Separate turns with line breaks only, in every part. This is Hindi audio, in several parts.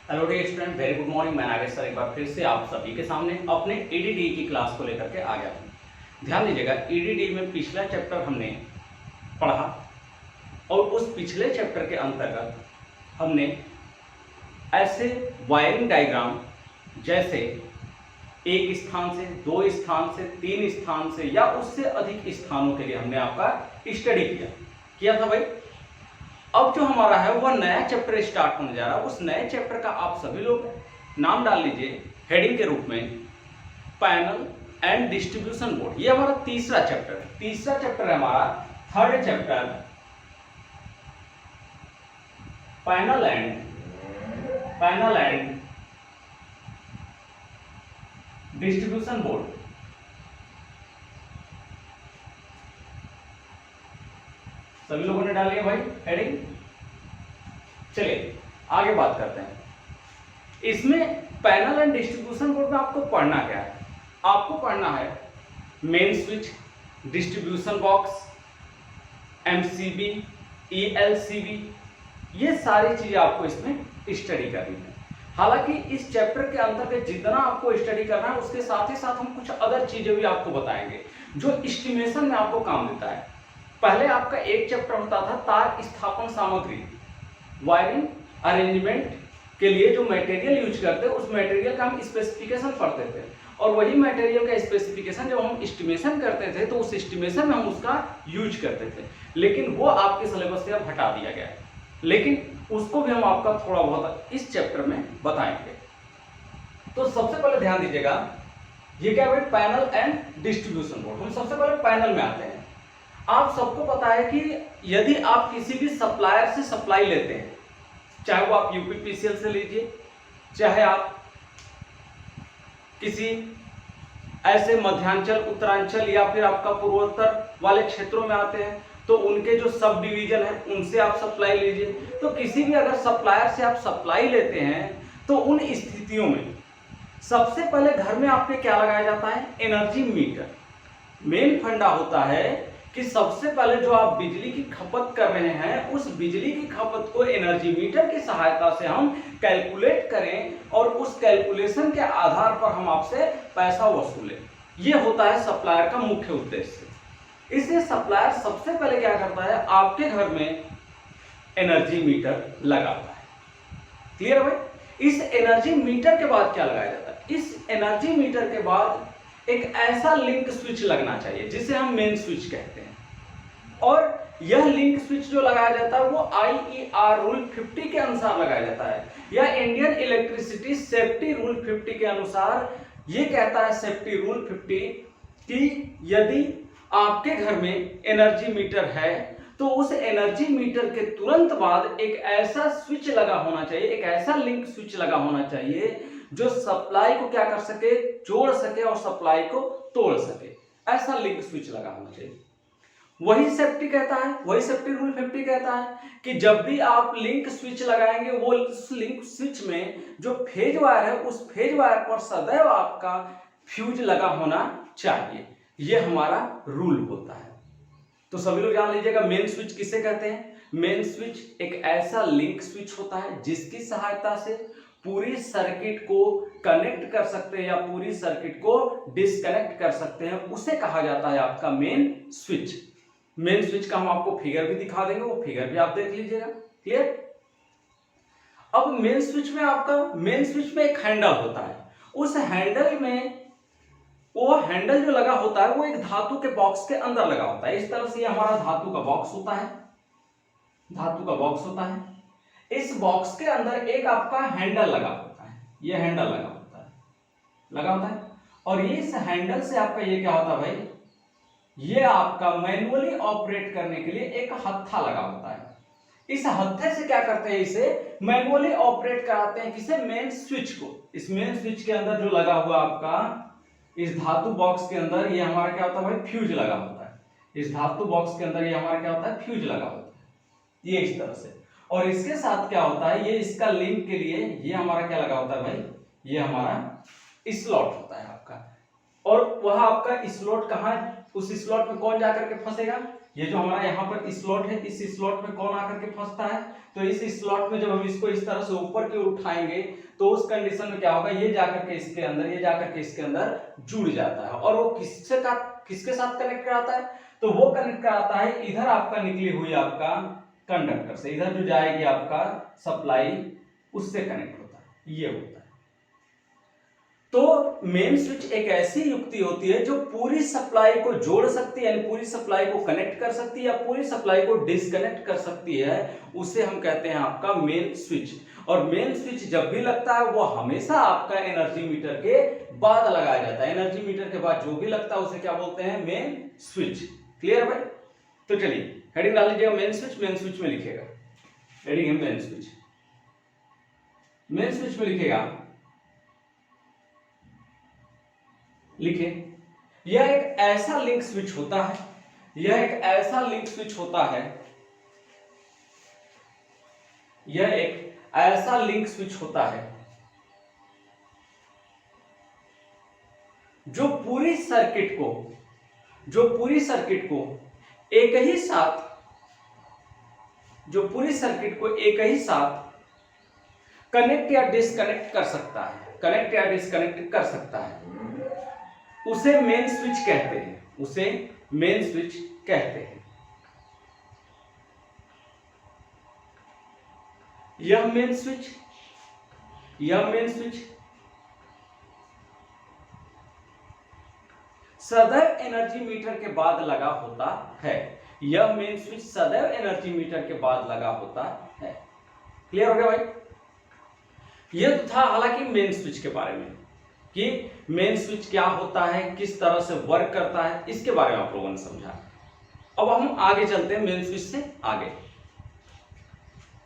Hello dear student, very good morning. मैं नागेश सर एक बार फिर से आप सभी के सामने अपने ईडीडी की क्लास को लेकर के आ गया हूँ। ध्यान दीजिएगा, ईडीडी में पिछला चैप्टर हमने पढ़ा और उस पिछले चैप्टर के अंतर्गत हमने ऐसे वायरिंग डायग्राम जैसे एक स्थान से, दो स्थान से, तीन स्थान से या उससे अधिक स्थानों के लिए हमने आपका स्टडी किया था भाई। अब जो हमारा है वह नया चैप्टर स्टार्ट होने जा रहा है। उस नए चैप्टर का आप सभी लोग नाम डाल लीजिए हेडिंग के रूप में पैनल एंड डिस्ट्रीब्यूशन बोर्ड। ये हमारा तीसरा चैप्टर है। तीसरा चैप्टर है हमारा third chapter, panel and distribution board. सभी लोगों ने डाल लिया भाई हेडिंग। चलिए आगे बात करते हैं। इसमें पैनल एंड डिस्ट्रीब्यूशन बोर्ड में आपको पढ़ना क्या है? आपको पढ़ना है main switch, distribution box, MCB, ELCB, ये सारी चीजें आपको इसमें स्टडी करनी है। हालांकि इस चैप्टर के अंतर्गत जितना आपको स्टडी करना है उसके साथ ही साथ हम कुछ अदर चीजें भी आपको बताएंगे जो एस्टिमेशन में आपको काम देता है। पहले आपका एक चैप्टर होता था तार स्थापन सामग्री, वायरिंग अरेंजमेंट के लिए जो मटेरियल यूज करते हैं उस मटेरियल का हम स्पेसिफिकेशन पढ़ते थे, और वही मटेरियल का स्पेसिफिकेशन जब हम एस्टिमेशन करते थे तो उस एस्टिमेशन में हम उसका यूज करते थे। लेकिन वो आपके सिलेबस से अब हटा दिया गया है, लेकिन उसको भी हम आपका थोड़ा बहुत इस चैप्टर में बताएंगे। तो सबसे पहले ध्यान दीजिएगा, ये क्या है? Panel and distribution board. हम सबसे पहले पैनल में आते हैं। आप सबको पता है कि यदि आप किसी भी सप्लायर से सप्लाई लेते हैं, चाहे वो आप यूपीपीसीएल से लीजिए, चाहे आप किसी ऐसे मध्यांचल, उत्तरांचल या फिर आपका पूर्वोत्तर वाले क्षेत्रों में आते हैं तो उनके जो सब डिवीजन है उनसे आप सप्लाई लीजिए। तो किसी भी अगर सप्लायर से आप सप्लाई लेते हैं तो उन स्थितियों में सबसे पहले घर में आपके क्या लगाया जाता है? Energy meter. मेन फंडा होता है कि सबसे पहले जो आप बिजली की खपत कर रहे हैं उस बिजली की खपत को एनर्जी मीटर की सहायता से हम कैलकुलेट करें और उस कैलकुलेशन के आधार पर हम आपसे पैसा वसूलें। ये होता है सप्लायर का मुख्य उद्देश्य। इसलिए सप्लायर सबसे पहले क्या करता है? आपके घर में एनर्जी मीटर लगाता है। क्लियर है भाई? इस एनर्जी मीटर के बाद क्या लगाया जाता है? इस एनर्जी मीटर के बाद एक ऐसा लिंक स्विच लगना चाहिए जिसे हम मेन स्विच कहते हैं, और यह लिंक स्विच जो लगाया जाता है वो IER रूल 50 के अनुसार लगाया जाता है, या इंडियन इलेक्ट्रिसिटी सेफ्टी रूल 50 के अनुसार। ये कहता है सेफ्टी रूल 50 कि यदि आपके घर में एनर्जी मीटर है तो उस एनर्जी मीटर के तुरंत बाद एक ऐसा स्विच लगा होना चाहिए, एक ऐसा लिंक स्विच लगा होना चाहिए जो सप्लाई को क्या कर सके? जोड़ सके और सप्लाई को तोड़ सके। ऐसा लिंक स्विच लगा होना चाहिए। वही सेफ्टी कहता है, वही सेफ्टी रूल 50 कहता है कि जब भी आप लिंक स्विच लगाएंगे वो उस लिंक स्विच में जो फेज वायर है उस फेज वायर पर सदैव आपका फ्यूज लगा होना चाहिए। यह हमारा रूल होता है। तो सभी लोग जान लीजिएगा मेन स्विच किसे कहते हैं? मेन स्विच एक ऐसा लिंक स्विच होता है जिसकी सहायता से पूरी सर्किट को कनेक्ट कर सकते हैं या पूरी सर्किट को डिस्कनेक्ट कर सकते हैं, उसे कहा जाता है आपका मेन स्विच। मेन स्विच का हम आपको फिगर भी दिखा देंगे, वो फिगर भी आप देख लीजिएगा। क्लियर? अब मेन स्विच में एक हैंडल होता है। उस हैंडल में वो हैंडल जो लगा होता है वो एक धातु के बॉक्स के अंदर लगा होता है। इस तरह से ये हमारा धातु का बॉक्स होता है, धातु का बॉक्स होता है। इस बॉक्स के अंदर एक आपका हैंडल लगा होता है, ये हैंडल लगा होता है, और ये इस हैंडल से आपका ये क्या होता है भाई? ये आपका मैनुअली ऑपरेट करने के लिए एक हत्था लगा होता है। इस हत्थे से क्या करते हैं? इसे मैनुअली ऑपरेट कराते हैं। किसे? मेन स्विच को। इस मेन स्विच के अंदर जो लगा हुआ आपका इस धातु बॉक्स के अंदर ये हमारा क्या होता है भाई? फ्यूज लगा होता है। इस धातु बॉक्स के अंदर ये हमारा क्या होता है? फ्यूज लगा होता है। ये इस तरह से, और इसके साथ क्या होता है? ये इसका लिंक के लिए ये हमारा क्या लगा होता है भाई? ये हमारा स्लॉट होता है आपका, और वह आपका स्लॉट कहाँ है? उस स्लॉट में कौन जाकर के फंसेगा? ये जो हमारा यहाँ पर स्लॉट है, इस स्लॉट में कौन आकर के फंसता है, तो इस स्लॉट में जब हम इसको इस तरह से ऊपर की ओर उठाएंगे तो उस कंडीशन में क्या होगा, ये जाकर के इसके अंदर, ये जाकर के इसके अंदर जुड़ जाता है और वो किसके साथ कनेक्ट कराता है, तो वो कनेक्ट कराता है इधर आपका निकली हुई आपका कंडक्टर से, इधर जो जाएगी आपका सप्लाई उससे कनेक्ट होता है, ये होता है। तो मेन स्विच एक ऐसी युक्ति होती है जो पूरी सप्लाई को जोड़ सकती है, यानी पूरी सप्लाई को कनेक्ट कर सकती है या पूरी सप्लाई को डिस्कनेक्ट कर सकती है, उसे हम कहते हैं आपका मेन स्विच। और मेन स्विच जब भी लगता है वो हमेशा आपका एनर्जी मीटर के बाद लगाया जाता है, एनर्जी मीटर के बाद जो भी लगता है उसे क्या बोलते हैं, मेन स्विच। क्लियर भाई? तो चलिए हेडिंग डाल लीजिएगा मेन स्विच, मेन स्विच में लिखेगा, हेडिंग है मेन स्विच, मेन स्विच में लिखेगा, लिखे यह एक ऐसा लिंक स्विच होता है, यह एक ऐसा लिंक स्विच होता है, यह एक ऐसा लिंक स्विच होता है जो पूरी सर्किट को एक ही साथ, जो पूरी सर्किट को एक ही साथ कनेक्ट या डिस्कनेक्ट कर सकता है, कनेक्ट या डिस्कनेक्ट कर सकता है, उसे मेन स्विच कहते हैं, उसे मेन स्विच कहते हैं। यह मेन स्विच सदैव एनर्जी मीटर के बाद लगा होता है, यह मेन स्विच सदैव एनर्जी मीटर के बाद लगा होता है। क्लियर हो गया भाई? यह तो था हालांकि मेन स्विच के बारे में कि मेन स्विच क्या होता है, किस तरह से वर्क करता है, इसके बारे में आप लोगों ने समझा। अब हम आगे चलते हैं मेन स्विच से आगे।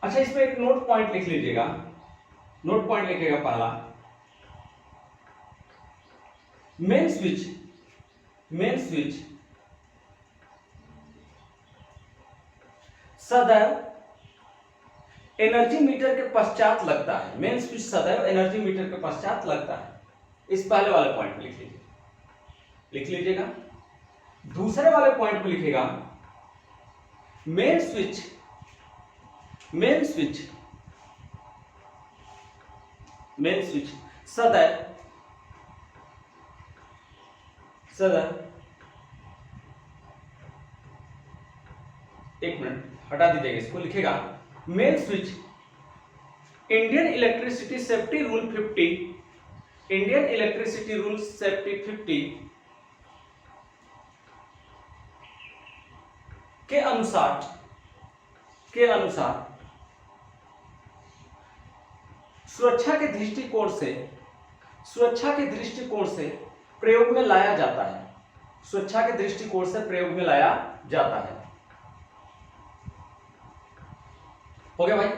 अच्छा, इस पे एक नोट पॉइंट लिख लीजिएगा, नोट पॉइंट लिखिएगा पहला, मेन स्विच सदैव एनर्जी मीटर के पश्चात लगता है, मेन स्विच सदैव एनर्जी मीटर के पश्चात लगता है। इस पहले वाले पॉइंट पे लिख लीजिएगा। दूसरे वाले पॉइंट पे लिखेगा मेन स्विच सदैव एक मिनट हटा दीजिएगा इसको, लिखेगा main switch Indian electricity safety rule 50, Indian electricity rule safety 50 के अनुसार सुरक्षा के दृष्टिकोण से प्रयोग में लाया जाता है, सुरक्षा के दृष्टिकोण से प्रयोग में लाया जाता है। हो गया भाई?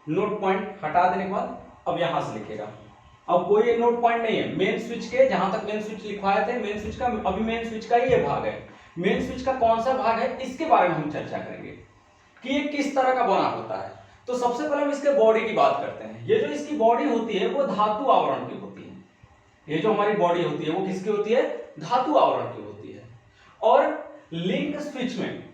नोट पॉइंट हटा देने के बाद अब यहां से लिखेगा, अब कोई एक नोट पॉइंट नहीं है, मेन स्विच के जहां तक मेन स्विच लिखवाए थे, मेन स्विच का अभी मेन स्विच का ये भाग है, मेन स्विच का कौन सा भाग है इसके बारे में हम चर्चा करेंगे कि ये किस तरह का बना होता है। तो सबसे पहले हम इसके बॉडी की बात करते हैं। ये जो इसकी बॉडी होती है वो धातु आवरण की होती है, ये जो हमारी बॉडी होती है वो किसकी होती है, धातु आवरण की होती है। और लिंक स्विच में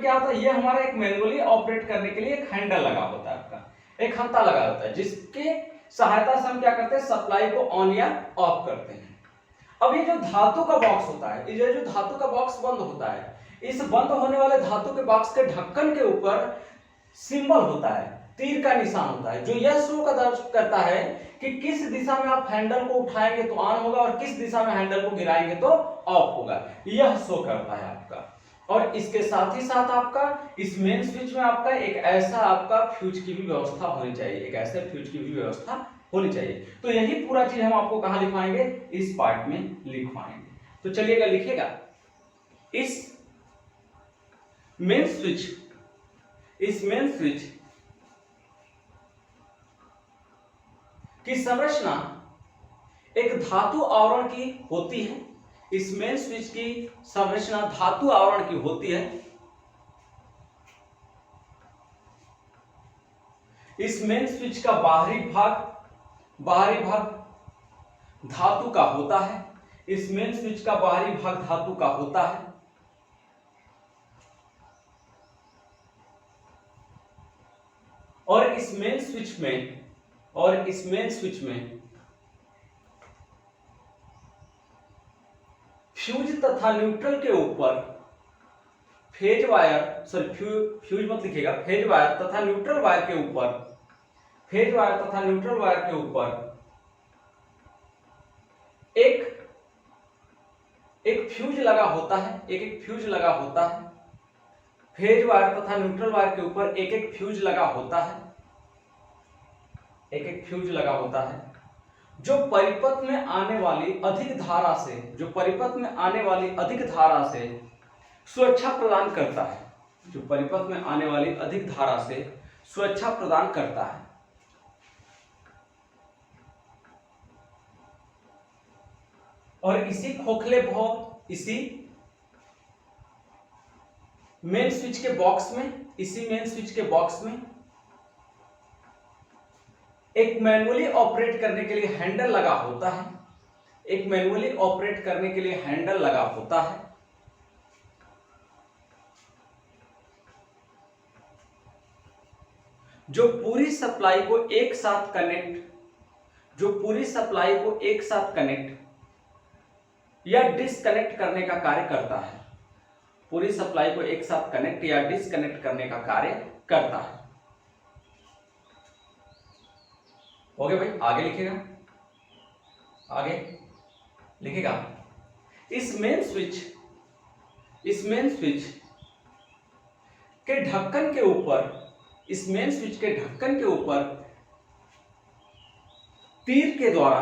क्या होता है, ये हमारा एक मैनुअली ऑपरेट करने के लिए एक हैंडल लगा होता है, आपका एक हत्था लगा होता है, जिसके सहायता से हम क्या करते हैं, सप्लाई को ऑन या ऑफ करते हैं। अब ये जो धातु का बॉक्स होता है, ये जो धातु का बॉक्स बंद होता है, इस बंद होने वाले धातु के बॉक्स के ढक्कन के ऊपर सिंबल होता है, तीर का निशान होता है, जो यह शो करता है कि किस दिशा में आप हैंडल को उठाएंगे तो ऑन होगा और किस दिशा में हैंडल को गिराएंगे तो ऑफ होगा, यह शो करता है आपका। और इसके साथ ही साथ आपका इस मेन स्विच में आपका एक ऐसा आपका फ्यूज की भी व्यवस्था होनी चाहिए, एक ऐसे फ्यूज की भी व्यवस्था होनी चाहिए। तो यही पूरा चीज हम आपको कहां लिखवाएंगे, इस पार्ट में लिखवाएंगे। तो चलिएगा लिखिएगा, इस मेन स्विच की संरचना एक धातु आवरण की होती है, इस मेन स्विच की संरचना धातु आवरण की होती है। इस मेन स्विच का बाहरी भाग धातु का होता है, इस मेन स्विच का बाहरी भाग धातु का होता है। और इस मेन स्विच में फ्यूज तथा न्यूट्रल के ऊपर फेज वायर, फ्यूज मत लिखिएगा, फेज वायर तथा न्यूट्रल वायर के ऊपर एक फ्यूज लगा होता है, एक फ्यूज लगा होता है। फेज वायर तथा न्यूट्रल वायर के ऊपर एक फ्यूज लगा होता है, फ्यूज लगा होता है जो परिपथ में आने वाली अधिक धारा से सुरक्षा प्रदान करता है, जो परिपथ में आने वाली अधिक धारा से सुरक्षा प्रदान करता है। और इसी मेन स्विच के बॉक्स में एक मैनुअली ऑपरेट करने के लिए हैंडल लगा होता है, जो पूरी सप्लाई को एक साथ कनेक्ट या डिस्कनेक्ट करने का कार्य करता है। पूरी सप्लाई को एक साथ कनेक्ट या डिस्कनेक्ट करने का कार्य करता है। ओके भाई, आगे लिखेगा इस मेन स्विच के ढक्कन के ऊपर तीर के द्वारा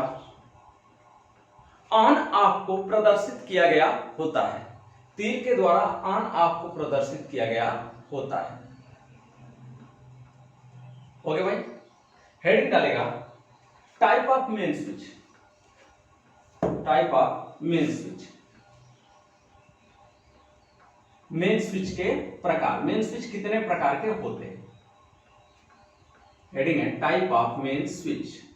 ऑन ऑफ को प्रदर्शित किया गया होता है। ओके भाई, हेडिंग डालेगा टाइप ऑफ मेन स्विच के प्रकार। मेन स्विच कितने प्रकार के होते हैं? हेडिंग है type of main switch.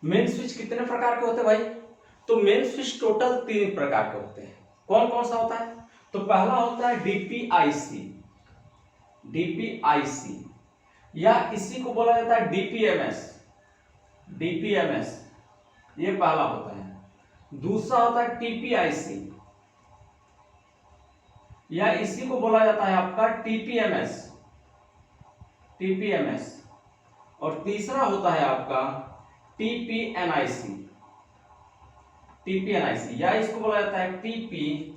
Main switch कितने प्रकार के होते हैं भाई? तो मेन स्विच टोटल 3 प्रकार के होते हैं। कौन कौन सा होता है? तो पहला होता है डीपीआईसी या इसी को बोला जाता है डीपीएमएस, ये पहला होता है। दूसरा होता है टीपीआईसी या इसी को बोला जाता है आपका टीपीएमएस, और तीसरा होता है आपका टीपीएनआईसी या इसको बोला जाता है टीपीएनएमएस,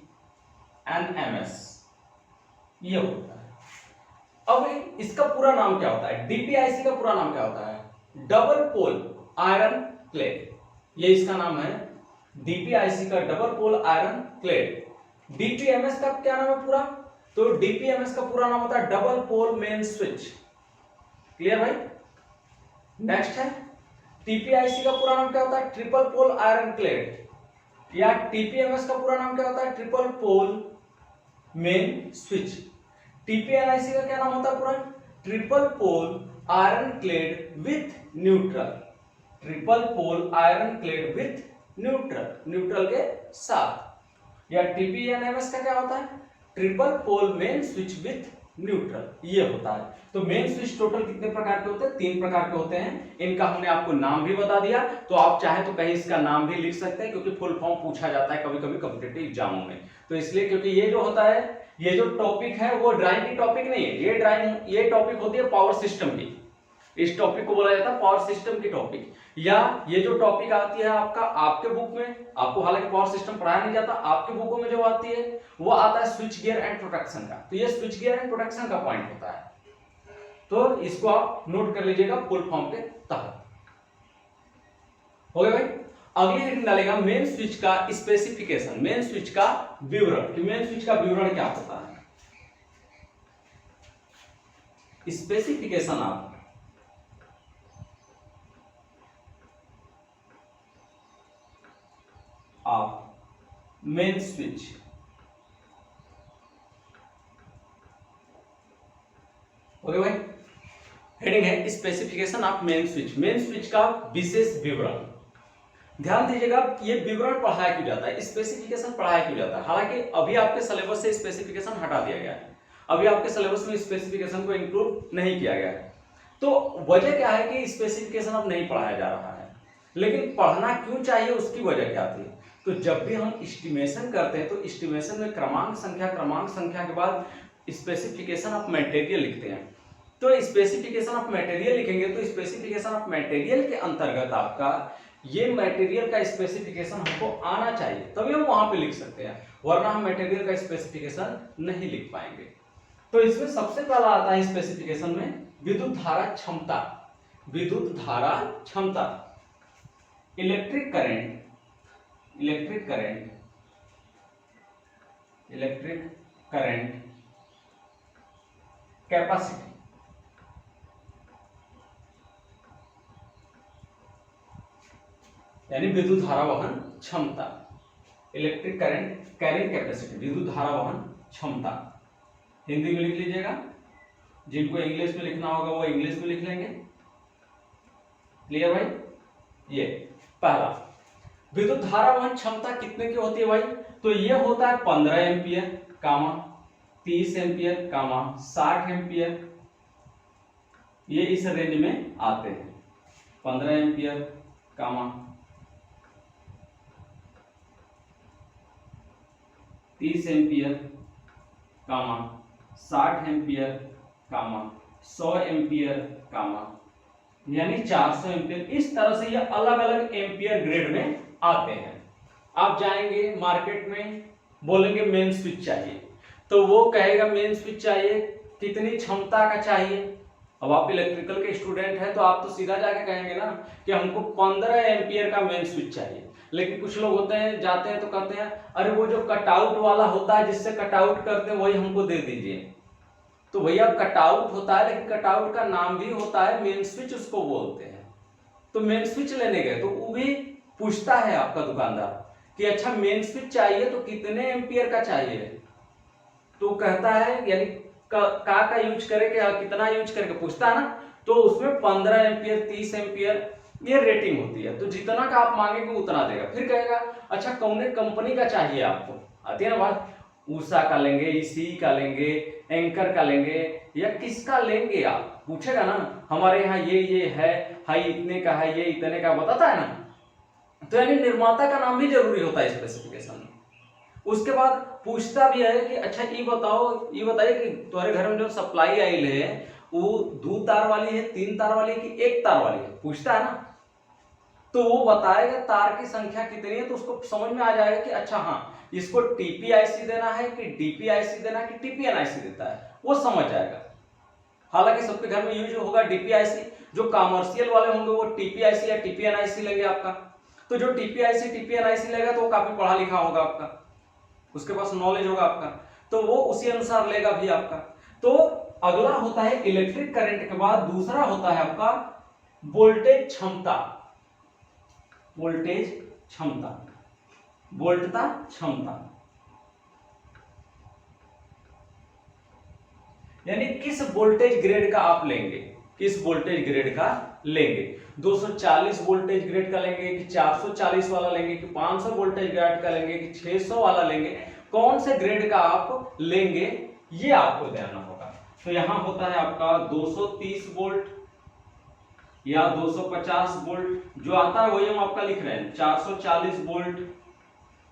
ये होता है। अब इसका पूरा नाम क्या होता है? डीपीआईसी का पूरा नाम क्या होता है? डबल पोल आयरन क्लेड, ये इसका नाम है। डीपीआईसी का डबल पोल आयरन क्लेड। डीपीएमएस का क्या नाम है पूरा? तो डीपीएमएस का पूरा नाम होता है double pole main switch. Clear भाई? नेक्स्ट है टीपीआईसी का पूरा नाम क्या होता है? ट्रिपल पोल आयरन क्लेड, या टीपीएमएस का पूरा नाम क्या होता है? Triple pole main switch. TPNIC का क्या नाम होता है पूरा? Triple pole iron clad with neutral के साथ। या टीपीएनएमएस का क्या होता है? Triple pole main switch with neutral, ये होता है। तो मेन स्विच टोटल कितने प्रकार के होते हैं? 3 प्रकार के होते हैं। इनका हमने आपको नाम भी बता दिया, तो आप चाहे तो कहीं इसका नाम भी लिख सकते हैं, क्योंकि फुल फॉर्म पूछा जाता है कभी कभी कॉम्पिटिटिव एग्जामों में। तो इसलिए, क्योंकि ये जो होता है, ये जो टॉपिक है वो ड्राइंग की टॉपिक नहीं है, ये टॉपिक होती है पावर सिस्टम की। इस टॉपिक को बोला जाता है पावर सिस्टम की टॉपिक। या ये जो टॉपिक आती है आपके बुक में, आपको हालांकि पावर सिस्टम पढ़ाया नहीं जाता, आपके बुकों में जो आती है वो आता है स्विच गियर एंड प्रोटेक्शन का। तो ये स्विच गियर एंड प्रोटेक्शन का पॉइंट होता है, तो इसको आप नोट कर लीजिएगा फुल फॉर्म के तहत। हो गया भाई? अगली हेडिंग डालेगा मेन स्विच का स्पेसिफिकेशन, मेन स्विच का विवरण। मेन स्विच का विवरण क्या होता है? Specification of main switch. Okay भाई? हेडिंग है specification of main switch, main switch का विशेष विवरण। ध्यान दीजिएगा, ये विवरण पढ़ाया क्यों जाता है, स्पेसिफिकेशन पढ़ाया क्यों जाता है। हालांकि अभी आपके सिलेबस से स्पेसिफिकेशन हटा दिया गया है, अभी आपके सिलेबस में स्पेसिफिकेशन को इंक्लूड नहीं किया गया है। तो वजह क्या है कि स्पेसिफिकेशन अब नहीं पढ़ाया जा रहा है, लेकिन पढ़ना क्यों चाहिए उसकी वजह क्या थी। तो जब भी हम एस्टिमेशन करते हैं तो एस्टिमेशन में क्रमांक संख्या के बाद स्पेसिफिकेशन ऑफ मटेरियल लिखते हैं। तो स्पेसिफिकेशन ऑफ मटेरियल लिखेंगे तो स्पेसिफिकेशन ऑफ मटेरियल के अंतर्गत आपका ये मटेरियल का स्पेसिफिकेशन हमको आना चाहिए, तभी हम वहां पे लिख सकते हैं, वरना हम मटेरियल का स्पेसिफिकेशन नहीं लिख पाएंगे। तो इसमें सबसे पहला आता है स्पेसिफिकेशन में विद्युत धारा क्षमता, विद्युत धारा क्षमता, इलेक्ट्रिक करंट कैपेसिटी, यानी विद्युत धारा वहन क्षमता, इलेक्ट्रिक करंट कैरिंग कैपेसिटी, विद्युत धारा वहन क्षमता। हिंदी में लिख लीजिएगा, जिनको इंग्लिश में लिखना होगा वो इंग्लिश में लिख लेंगे। क्लियर भाई। ये पहला विद्युत धारा वहन क्षमता कितने की होती है भाई, तो ये होता है 15 एम्पियर कामा 30 एम्पियर कामा 60 एम्पियर, ये इस रेंज में आते हैं। 15 एम्पियर कामा 30 एम्पियर कामा 60 एम्पियर कामा 100 एम्पियर कामा यानी 400 एम्पियर। इस तरह से ये अलग अलग एम्पियर ग्रेड में आते हैं। आप जाएंगे मार्केट में, बोलेंगे मेन स्विच चाहिए, तो वो कहेगा मेन स्विच चाहिए कितनी क्षमता का चाहिए। अब आप इलेक्ट्रिकल के स्टूडेंट हैं तो आप तो सीधा जाके कहेंगे ना कि हमको 15 एम्पियर का मेन स्विच चाहिए। लेकिन कुछ लोग होते हैं, जाते हैं तो कहते हैं अरे वो जो कटआउट वाला होता है जिससे कटआउट करते हैं वही हमको दे दीजिए। तो भैया कटआउट होता है, लेकिन कटआउट का नाम भी होता है मेन स्विच, उसको बोलते हैं। तो मेन स्विच लेने गए तो वो भी पूछता है आपका दुकानदार कि अच्छा मेन स्विच चाहिए तो कितने एम्पियर का चाहिए, तो कहता है यानी का यूज करे क्या, कितना यूज करके पूछता है ना, तो उसमें 15 एम्पियर 30 एम्पियर ये रेटिंग होती है। तो जितना का आप मांगेंगे उतना देगा। फिर कहेगा अच्छा कौन कंपनी का चाहिए आपको, आती है ना बात, ऊषा का लेंगे, ईसी का लेंगे, एंकर का लेंगे या किसका लेंगे आप, पूछेगा ना। हमारे यहाँ ये है, हाई इतने का है, ये इतने का बताता है ना। तो यानी निर्माता का नाम भी जरूरी होता है स्पेसिफिकेशन में। उसके बाद पूछता भी है कि अच्छा ये बताइए कि तुम्हारे घर में जो सप्लाई आइल है वो 2 तार वाली है, 3 तार वाली है कि 1 तार वाली है, पूछता है ना। तो वो बताएगा तार की संख्या कितनी है, तो उसको समझ में आ जाएगा कि अच्छा हाँ इसको टीपीआईसी देना है कि डीपीआईसी देना है कि टीपीएनआईसी देता है, वो समझ जाएगा। हालांकि सबके घर में यूज होगा डीपीआईसी, जो कमर्शियल वाले होंगे वो टीपीआईसी या टीपीएनआईसी लेंगे आपका। तो जो टीपीआईसी टीपीएनआईसी लेगा तो वो काफी पढ़ा लिखा होगा आपका, उसके पास नॉलेज होगा आपका, तो वो उसी अनुसार लेगा भी आपका। तो अगला होता है इलेक्ट्रिक करंट के बाद दूसरा होता है आपका वोल्टेज क्षमता, वोल्टेज क्षमता, वोल्टता क्षमता, यानी किस वोल्टेज ग्रेड का आप लेंगे, किस वोल्टेज ग्रेड का लेंगे। 240 वोल्टेज ग्रेड का लेंगे कि 440 वाला लेंगे कि 500 वोल्टेज ग्रेड का लेंगे कि 600 वाला लेंगे, कौन से ग्रेड का आप लेंगे ये आपको ध्यान होगा। तो यहां होता है आपका 230 वोल्ट या 250 वोल्ट, जो आता है वही हम आपका लिख रहे हैं। 440 वोल्ट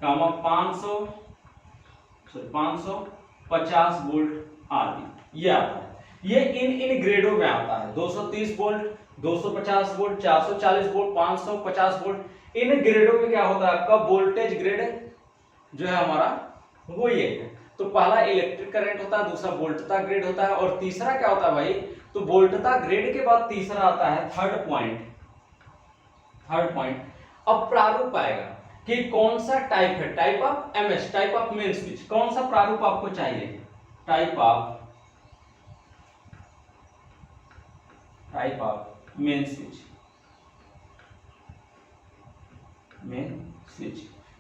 कामा 550 वोल्ट आदि ये आता है। ये इन ग्रेडों में आता है। 230 वोल्ट, 250 वोल्ट, 440 वोल्ट, 550 वोल्ट, इन ग्रेडों में क्या होता है आपका वोल्टेज ग्रेड जो है हमारा वो ये है। तो पहला इलेक्ट्रिक करंट होता है, दूसरा वोल्टता ग्रेड होता है, और तीसरा क्या होता है भाई, तो वोल्टता ग्रेड के बाद तीसरा आता है थर्ड पॉइंट। अब प्रारूप आएगा कि कौन सा टाइप है, type of MS, type of main switch, कौन सा प्रारूप आपको चाहिए, टाइप ऑफ मेन स्विच,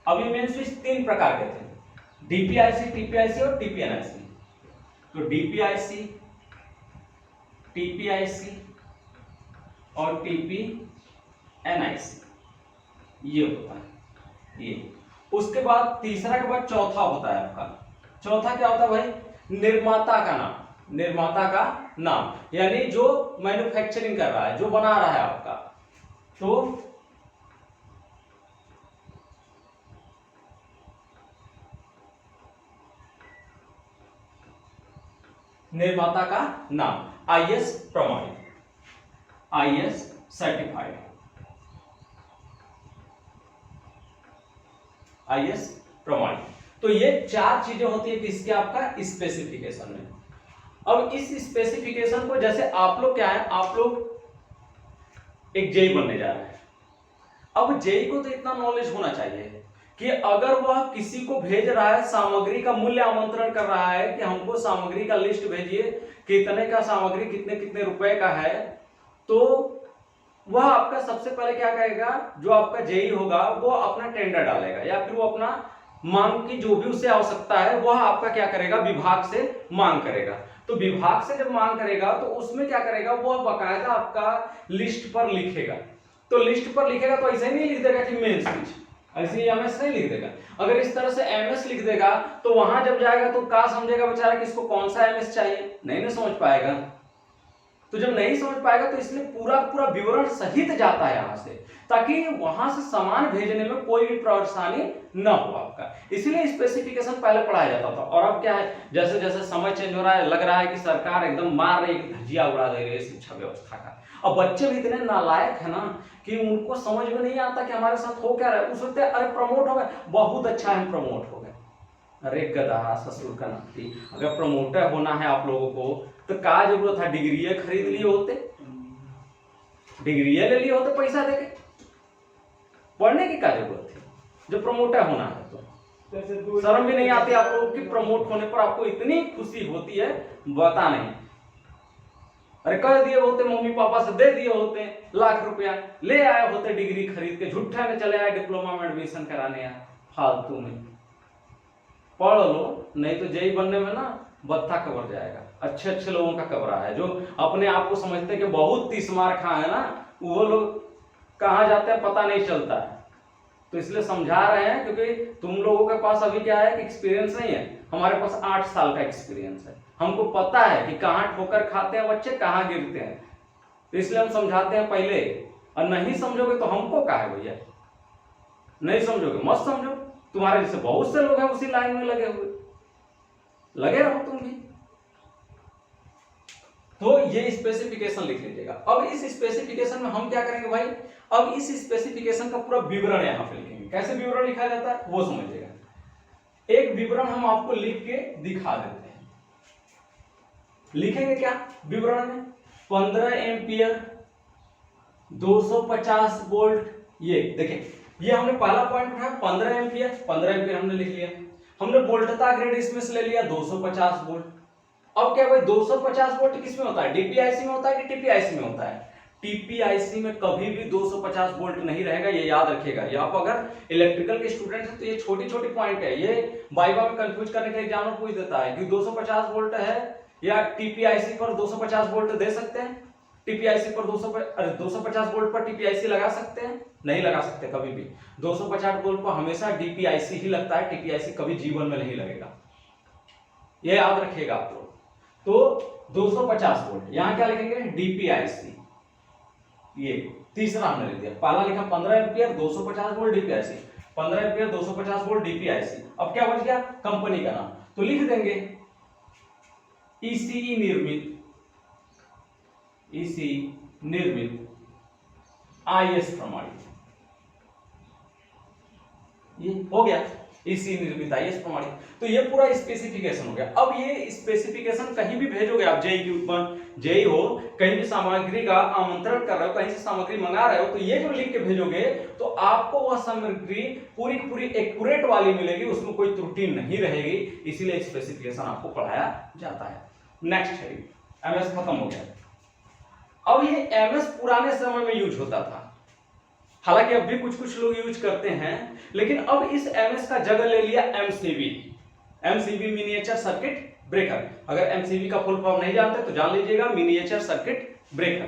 अब ये मेन स्विच 3 प्रकार के थे, डीपीआईसी, टीपीआईसी और टीपीएनआईसी। तो डीपीआईसी, टीपीआईसी और TPNIC, ये होता है ये। उसके बाद तीसरा के बाद चौथा होता है आपका, चौथा क्या होता है भाई, निर्माता का नाम, निर्माता का नाम, यानी जो मैन्युफैक्चरिंग कर रहा है, जो बना रहा है आपका। तो निर्माता का नाम, IS प्रमाणित, IS सर्टिफाइड, IS प्रमाणित। तो ये चार चीजें होती है किसके, आपका स्पेसिफिकेशन में। अब इस स्पेसिफिकेशन को, जैसे आप लोग क्या है, आप लोग एक जेई बनने जा रहे हैं। अब जेई को तो इतना नॉलेज होना चाहिए कि अगर वह किसी को भेज रहा है, सामग्री का मूल्य आमंत्रण कर रहा है कि हमको सामग्री का लिस्ट भेजिए, कितने का सामग्री कितने कितने रुपए का है, तो वह आपका सबसे पहले क्या करेगा, जो आपका जेई होगा वो अपना टेंडर डालेगा, या फिर वो अपना मांग की जो भी उसे आवश्यकता है वह आपका क्या करेगा, विभाग से मांग करेगा। तो विभाग से जब मांग करेगा तो उसमें क्या करेगा, वो बकायदा आपका लिस्ट पर लिखेगा। तो लिस्ट पर लिखेगा तो ऐसे नहीं लिख देगा कि मेन स्विच, ऐसे ही MS नहीं लिख देगा। अगर इस तरह से MS लिख देगा तो वहां जब जाएगा तो क्या समझेगा बेचारा कि इसको कौन सा MS चाहिए, नहीं ना समझ पाएगा। तो जब नहीं समझ पाएगा तो इसलिए पूरा पूरा विवरण सहित जाता है यहाँ से, ताकि वहां से सामान भेजने में कोई भी परेशानी न हो आपका। इसीलिए स्पेसिफिकेशन पहले पढ़ाया जाता था। और अब क्या है, जैसे जैसे समय चेंज हो रहा है, लग रहा है कि सरकार एकदम मार रही है, धज्जियां उड़ा दे रही है शिक्षा व्यवस्था का। अब बच्चे भी इतने नालायक है ना कि उनको समझ में नहीं आता कि हमारे साथ हो क्या रहा है। वो सोचते हैं अरे प्रमोट हो गए, बहुत अच्छा है प्रमोट हो गए। अरे गधा ससुर का नाती, अगर प्रमोटर होना है आप लोगों को तो क्या जरूरत है, डिग्री खरीद लिए होते, डिग्री ले लिए होते पैसा देके, पढ़ने की क्या जरूरत है जब प्रमोटर होना है तो। शर्म भी नहीं आती आप लोगों की, प्रमोट होने पर आपको इतनी खुशी होती है बता नहीं। अरे कह दिए होते, मम्मी पापा से दे दिए होते लाख रुपया, ले आए होते डिग्री खरीद के, झूठा में चले आए डिप्लोमा में एडमिशन कराने, फालतू में पढ़ लो, नहीं तो जेई बनने में ना बत्था कबर जाएगा। अच्छे अच्छे लोगों का कबरा है, जो अपने आप को समझते हैं कि बहुत 30 मार खाए है ना, वो लोग कहाँ जाते हैं पता नहीं चलता है। तो इसलिए समझा रहे हैं, क्योंकि तुम लोगों के पास अभी क्या है कि एक्सपीरियंस नहीं है, हमारे पास 8 साल का एक्सपीरियंस है। हमको पता है कि कहाँ ठोकर खाते हैं बच्चे, कहाँ गिरते हैं, तो इसलिए हम समझाते हैं पहले। और नहीं समझोगे तो हमको क्या है भैया, नहीं समझोगे मत समझो, तुम्हारे जैसे बहुत से लोग हैं उसी लाइन में लगे हुए, लगे रहो तुम भी। तो ये स्पेसिफिकेशन लिख लीजिएगा। अब इस स्पेसिफिकेशन में हम क्या करेंगे भाई, अब इस स्पेसिफिकेशन का पूरा विवरण यहां पे लिखेंगे। कैसे विवरण लिखा जाता है वो समझिएगा। एक विवरण हम आपको लिख के दिखा देते हैं। लिखेंगे क्या विवरण में, 15 एम्पियर 250 वोल्ट, ये देखिए ये हमने पहला पॉइंट उठाया 15 एम्पियर, 15 एम्पियर हमने लिख लिया। हमने वोल्टता ग्रेड इसमें से ले लिया 250 वोल्ट। अब क्या भाई 250 वोल्ट किस में होता है, डीपीआईसी में होता है कि टीपीआईसी में होता है। टीपीआईसी में कभी भी 250 वोल्ट नहीं रहेगा, ये याद रखिएगा। ये आप अगर इलेक्ट्रिकल के स्टूडेंट हैं तो ये छोटी छोटी पॉइंट है, ये वाइवा में कंफ्यूज करने के लिए एग्जामिनर पूछ देता है कि 250 वोल्ट है या टीपीआईसी पर 250 वोल्ट दे सकते हैं, टीपीआईसी पर 250 वोल्ट पर टीपीआईसी लगा सकते हैं, नहीं लगा सकते कभी भी। 250 वोल्ट पर हमेशा डीपीआईसी ही लगता है, टीपीआईसी कभी जीवन में नहीं लगेगा, ये याद रखिएगा आप लोग। तो 250 वोल्ट यहां क्या लिखेंगे, डीपीआईसी। ये तीसरा हमने लिख दिया, पहला लिखा 15 एम्पियर 250 वोल्ट डीपीआईसी, 15 एम्पियर 250 वोल्ट डीपीआईसी। अब क्या बच गया, कंपनी का नाम, तो लिख देंगे ईसीई निर्मित, ईसीई निर्मित आईएस प्रमाणित, ये हो गया इसी निर्मित आईएस प्रमाणित। तो ये पूरा स्पेसिफिकेशन हो गया। अब ये स्पेसिफिकेशन कहीं भी भेजोगे आप, जेई के ऊपर, जेई हो कहीं भी सामग्री का आमंत्रण कर रहे हो, कहीं से सामग्री मंगा रहे हो, तो ये जो लिख के भेजोगे तो आपको वह सामग्री पूरी पूरी एक्यूरेट वाली मिलेगी, उसमें कोई त्रुटि नहीं रहेगी। इसीलिए स्पेसिफिकेशन आपको पढ़ाया जाता है। नेक्स्ट है एमएस, खत्म हो गया। अब ये एमएस पुराने समय में यूज होता था, हालांकि अब भी कुछ कुछ लोग यूज करते हैं, लेकिन अब इस एमएस का जगह ले लिया MCB, MCB miniature circuit breaker. अगर एमसीबी का फुल फॉर्म नहीं जानते तो जान लीजिएगा, मिनिएचर सर्किट ब्रेकर।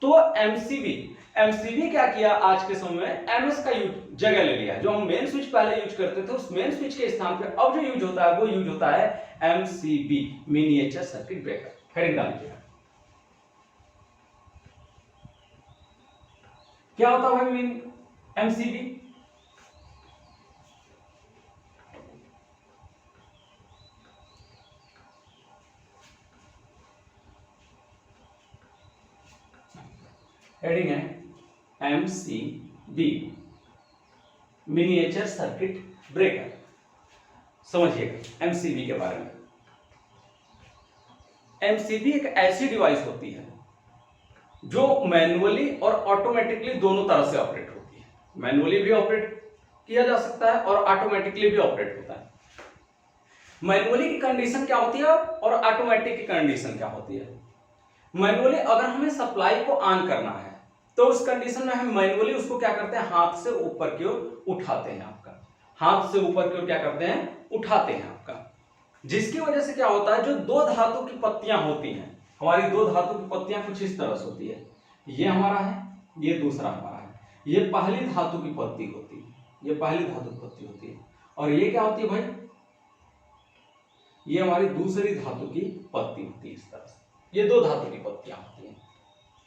तो एमसीबी क्या किया, आज के समय में एमएस का जगह ले लिया। जो हम मेन स्विच पहले यूज करते थे उस मेन स्विच के स्थान पे अब जो यूज होता है वो यूज होता है MCB, miniature circuit breaker. Heading डाल दीजिएगा। क्या होता है भाई एमसीबी? हेडिंग है एमसीबी, मिनिएचर सर्किट ब्रेकर। समझिएगा एमसीबी के बारे में। एमसीबी एक ऐसी डिवाइस होती है जो मैनुअली और ऑटोमेटिकली दोनों तरह से ऑपरेट होती है। मैनुअली भी ऑपरेट किया जा सकता है और ऑटोमेटिकली भी ऑपरेट होता है। मैनुअली की कंडीशन क्या होती है और ऑटोमेटिक की कंडीशन क्या होती है? मैनुअली अगर हमें सप्लाई को ऑन करना है तो उस कंडीशन में हम मैनुअली उसको क्या करते हैं, हाथ से ऊपर की ओर उठाते हैं। आपका हाथ से ऊपर की ओर क्या करते हैं, उठाते हैं आपका, जिसकी वजह से क्या होता है, जो दो धातु की पत्तियां होती हैं, हमारी दो धातु की पत्तियां कुछ इस तरह से होती है। ये हमारा है, ये दूसरा हमारा है। ये पहली धातु की पत्ती होती है, ये पहली धातु की पत्ती होती है। और ये क्या होती है भाई, ये हमारी दूसरी धातु की पत्ती होती है। इस तरह से ये दो धातु की पत्तियां होती हैं।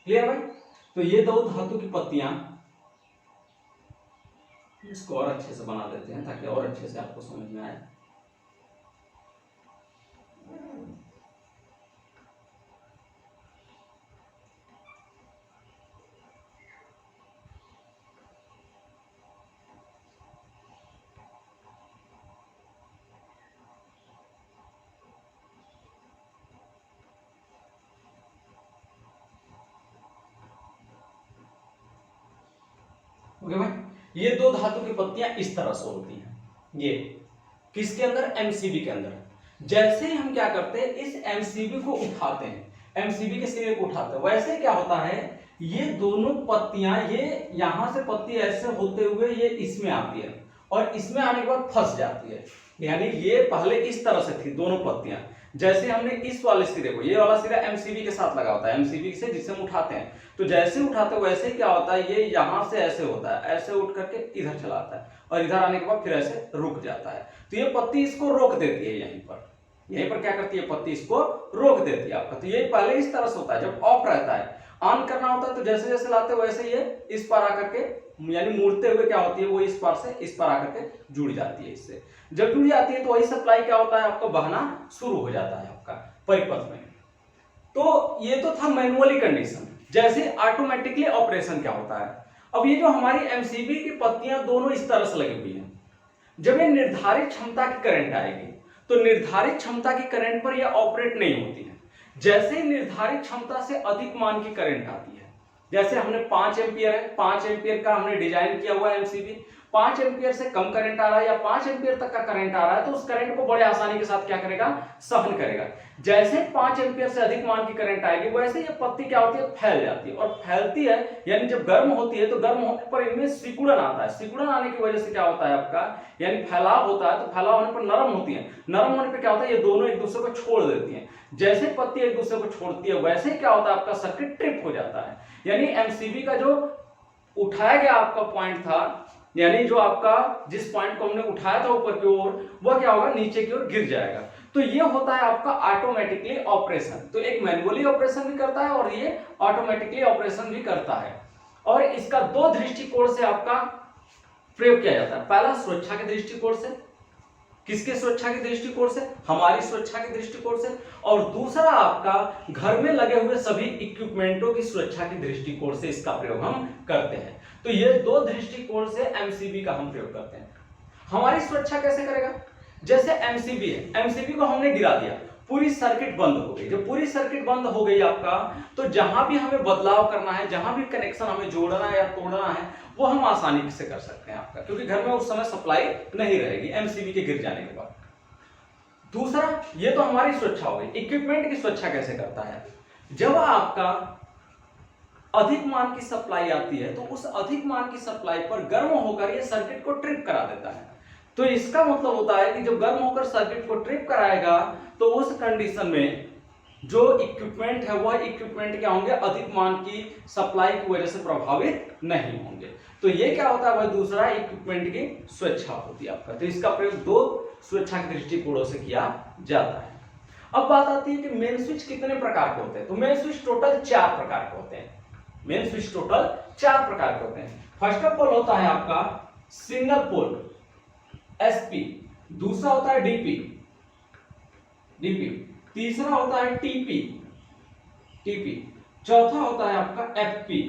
क्लियर भाई? तो ये दो धातु की पत्तियां, इसको और अच्छे से बना देते हैं ताकि और अच्छे से आपको समझ में आए। ओके भाई, ये दो धातु की पत्तियां इस तरह से होती हैं। ये किसके अंदर, एमसीबी के अंदर। जैसे ही हम क्या करते हैं, इस एमसीबी को उठाते हैं, एमसीबी के सिरे को उठाते हैं, वैसे क्या होता है, ये दोनों पत्तियां, ये यहां से पत्ती ऐसे होते हुए ये इसमें आती है और इसमें आने के बाद फंस जाती है। यानी ये पहले इस तरह से थी दोनों पत्तियां। जैसे हमने इस वाले सिरे को, ये वाला सिरा एमसीबी के साथ लगा होता है, एमसीबी से जिससे हम उठाते हैं, तो जैसे उठाते हैं वैसे क्या होता है, ये यहां से ऐसे होता है, ऐसे उठ करके इधर चला आता है और इधर आने के बाद फिर ऐसे रुक जाता है। तो ये पत्ती इसको रोक देती है, यहीं पर क्या करती है, पत्ती इसको रोक देती है आपका। तो ये पहले इस तरह से होता है, जब ऑफ रहता है, ऑन करना होता है तो जैसे जैसे लाते हैं वैसे ये इस पर आकर के, यानी मुड़ते हुए क्या होती है, वो इस पार से इस पर आकर के जुड़ जाती है। इससे जब जुड़ जाती है तो वही सप्लाई क्या होता है, आपका बहना शुरू हो जाता है आपका परिपथ में। तो ये तो था मैनुअली कंडीशन। जैसे ऑटोमेटिकली ऑपरेशन क्या होता है, अब ये जो हमारी एमसीबी की पत्तियां दोनों इस तरह से लगी हुई हैं, जब ये निर्धारित क्षमता की करंट आएगी तो निर्धारित क्षमता की करंट पर यह ऑपरेट नहीं होती है। जैसे ही निर्धारित क्षमता से अधिक मान की करंट आती है, जैसे हमने 5 एम्पियर है, 5 एम्पियर का हमने डिजाइन किया हुआ है एमसीबी, 5 एम्पियर से कम करंट आ रहा है या 5 एम्पियर तक का करंट आ रहा है, तो उस करंट को बड़े आसानी के साथ क्या करेगा, सहन करेगा। जैसे 5 एम्पियर से अधिक मान की करंट आएगी वैसे ये पत्ती क्या होती है, फैल जाती है। और फैलती है यानी जब गर्म होती है तो गर्म होने पर इनमें सिकुड़न आता है। सिकुड़न आने की वजह से क्या होता है आपका, यानी फैलाव होता है, तो फैलाव होने पर नरम होती है। नरम होने पर क्या होता है, ये दोनों एक दूसरे को छोड़ देती हैं। जैसे पत्ती एक दूसरे को छोड़ती है वैसे क्या होता है, आपका सर्किट ट्रिप हो जाता है। यानी एमसीबी का जो उठाया गया आपका पॉइंट था, यानी जो आपका जिस पॉइंट को हमने उठाया था ऊपर की ओर, वह क्या होगा, नीचे की ओर गिर जाएगा। तो ये होता है आपका ऑटोमेटिकली ऑपरेशन। तो एक मैनुअली ऑपरेशन भी करता है और ये ऑटोमेटिकली ऑपरेशन भी करता है। और इसका दो दृष्टिकोण से आपका प्रयोग किया जाता है। पहला सुरक्षा के दृष्टिकोण से, किसके सुरक्षा के दृष्टिकोण से, हमारी सुरक्षा के दृष्टिकोण से। और दूसरा आपका घर में लगे हुए सभी इक्विपमेंटों की सुरक्षा के दृष्टिकोण से इसका प्रयोग हम करते हैं। तो ये दो दृष्टिकोण से एमसीबी का हम प्रयोग करते हैं। हमारी सुरक्षा कैसे करेगा, जैसे एमसीबी है, एमसीबी को हमने गिरा दिया, पूरी सर्किट बंद हो गई। जब पूरी सर्किट बंद हो गई आपका, तो जहां भी हमें बदलाव करना है, जहां भी कनेक्शन हमें जोड़ना है या तोड़ना है, वो हम आसानी से कर सकते हैं आपका, क्योंकि घर में उस समय सप्लाई नहीं रहेगी एमसीबी के गिर जाने के बाद। दूसरा, ये तो हमारी सुरक्षा हो गई। इक्विपमेंट की सुरक्षा कैसे करता है, जब आपका अधिक मान की सप्लाई आती है तो उस अधिक मान की सप्लाई पर गर्म होकर ये सर्किट को ट्रिप करा देता है। तो इसका मतलब होता है कि जब गर्म होकर सर्किट को ट्रिप कराएगा तो उस कंडीशन में जो इक्विपमेंट है वह इक्विपमेंट क्या होंगे, अधिक मांग की सप्लाई की वजह से प्रभावित नहीं होंगे। तो ये क्या होता है भाई, दूसरा इक्विपमेंट की स्वेच्छा होती है आपका। तो इसका प्रयोग दो स्वेच्छा के दृष्टिकोणों से किया जाता है। अब बात आती है कि मेन स्विच कितने प्रकार के होते हैं। तो मेन स्विच टोटल 4 प्रकार के होते हैं। मेन स्विच टोटल 4 प्रकार के होते हैं। फर्स्ट ऑफ ऑल होता है आपका सिंगल पोल एसपी, दूसरा होता है डीपी, तीसरा होता है टीपी, चौथा होता है आपका एफपी।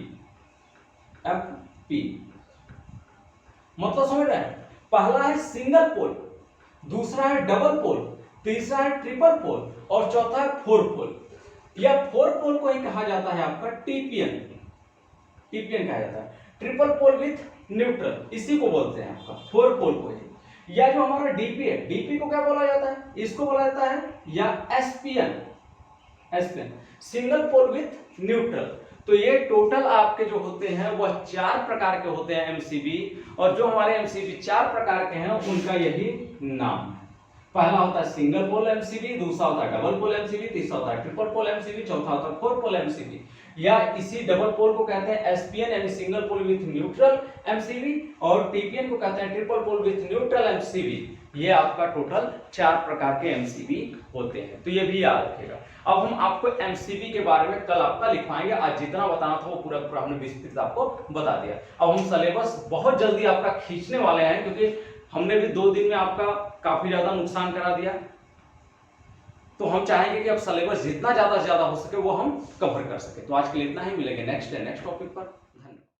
मतलब समझ रहे हैं, पहला है सिंगल पोल, दूसरा है डबल पोल, तीसरा है ट्रिपल पोल और चौथा है 4 पोल। या 4 पोल को ही कहा जाता है आपका टीपीएन कहा जाता है। ट्रिपल पोल विथ न्यूट्रल, इसी को बोलते हैं आपका 4 पोल को ही। या जो हमारा डीपी है, डीपी को क्या बोला जाता है, इसको बोला जाता है या SPN, single pole with neutral. तो ये टोटल आपके जो होते हैं वह 4 प्रकार के होते हैं एमसीबी। और जो हमारे एमसीबी 4 प्रकार के हैं उनका यही नाम है। पहला होता है सिंगल पोल एमसीबी, दूसरा होता है डबल पोल एमसीबी, तीसरा होता है ट्रिपल पोल एमसीबी, चौथा होता है 4 पोल एमसीबी। या इसी डबल पोल को कहते हैं एसपीएन यानी single pole with neutral MCB, और टीपीएन को कहते हैं triple pole with neutral MCB. ये आपका टोटल 4 प्रकार के एमसीबी होते हैं। तो ये भी याद रखिएगा। अब हम आपको एमसीबी के बारे में कल आपका लिखवाएंगे। आज जितना बताना था वो पूरा हमने विस्तृत आपको बता दिया। अब हम सिलेबस बहुत जल्दी आपका खींचने वाले हैं, क्योंकि हमने भी 2 दिन में आपका काफी ज्यादा नुकसान करा दिया। तो हम चाहेंगे कि अब सिलेबस जितना ज्यादा से ज्यादा हो सके वो हम कवर कर सके। तो आज के लिए इतना ही, मिलेंगे नेक्स्ट टॉपिक पर।